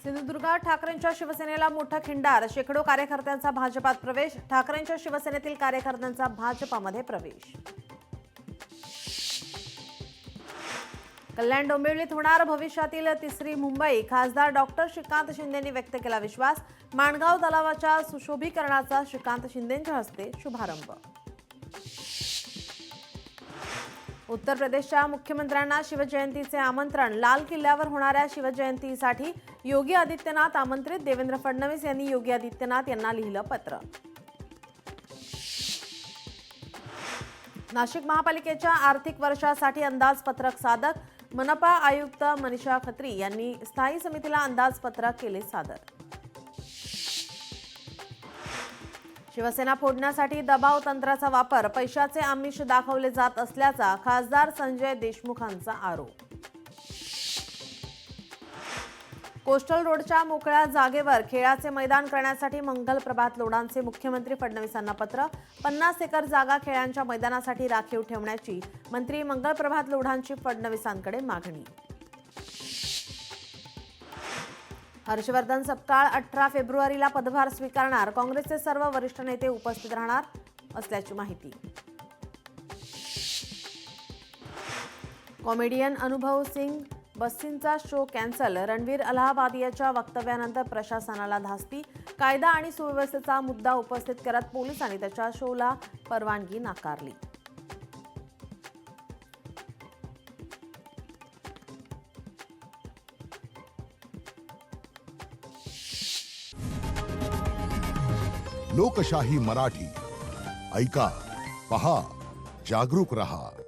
सिंधुदुर्गात ठाकरेंच्या शिवसेनेला मोठा खिंडार, शेकडो कार्यकर्त्यांचा भाजपात प्रवेश, ठाकरेंच्या शिवसेनेतील कार्यकर्त्यांचा भाजपामध्ये प्रवेश. कल्याण डोंबिवलीत होणार भविष्यातील तिसरी मुंबई, खासदार डॉक्टर श्रीकांत शिंदेंनी व्यक्त केला विश्वास. माणगाव तलावाच्या सुशोभीकरणाचा श्रीकांत शिंदेंच्या हस्ते शुभारंभ. उत्तर प्रदेशच्या मुख्यमंत्र्यांना शिवजयंतीचे आमंत्रण, लाल किल्ल्यावर होणाऱ्या शिवजयंतीसाठी योगी आदित्यनाथ आमंत्रित, देवेंद्र फडणवीस यांनी योगी आदित्यनाथ यांना लिहिलं पत्र. नाशिक महापालिकेच्या आर्थिक वर्षासाठी अंदाजपत्रक सादर, मनपा आयुक्त मनीषा खत्री यांनी स्थायी समितीला अंदाजपत्रक केले सादर. शिवसेना फोडण्यासाठी दबाव तंत्राचा वापर, पैशाचे आमिष दाखवले जात असल्याचा खासदार संजय देशमुखांचा आरोप. कोस्टल रोडच्या मोकळ्या जागेवर खेळाचे मैदान करण्यासाठी मंगल प्रभात लोढांचे मुख्यमंत्री फडणवीसांना पत्र, 50 एकर जागा खेळांच्या मैदानासाठी राखीव ठेवण्याची मंत्री मंगल प्रभात लोढांची फडणवीसांकडे मागणी. हर्षवर्धन सपकाळ 18 फेब्रुवारीला पदभार स्वीकारणार, काँग्रेसचे सर्व वरिष्ठ नेते उपस्थित राहणार असल्याची माहिती. कॉमेडियन अनुभव सिंग बस्सींचा शो कॅन्सल, रणवीर अलाहाबादियाच्या वक्तव्यानंतर प्रशासनाला धास्ती, कायदा आणि सुव्यवस्थेचा मुद्दा उपस्थित करत पोलिसांनी त्याच्या शोला परवानगी नाकारली. लोकशाही मराठी ऐका, पहा, जागरूक रहा.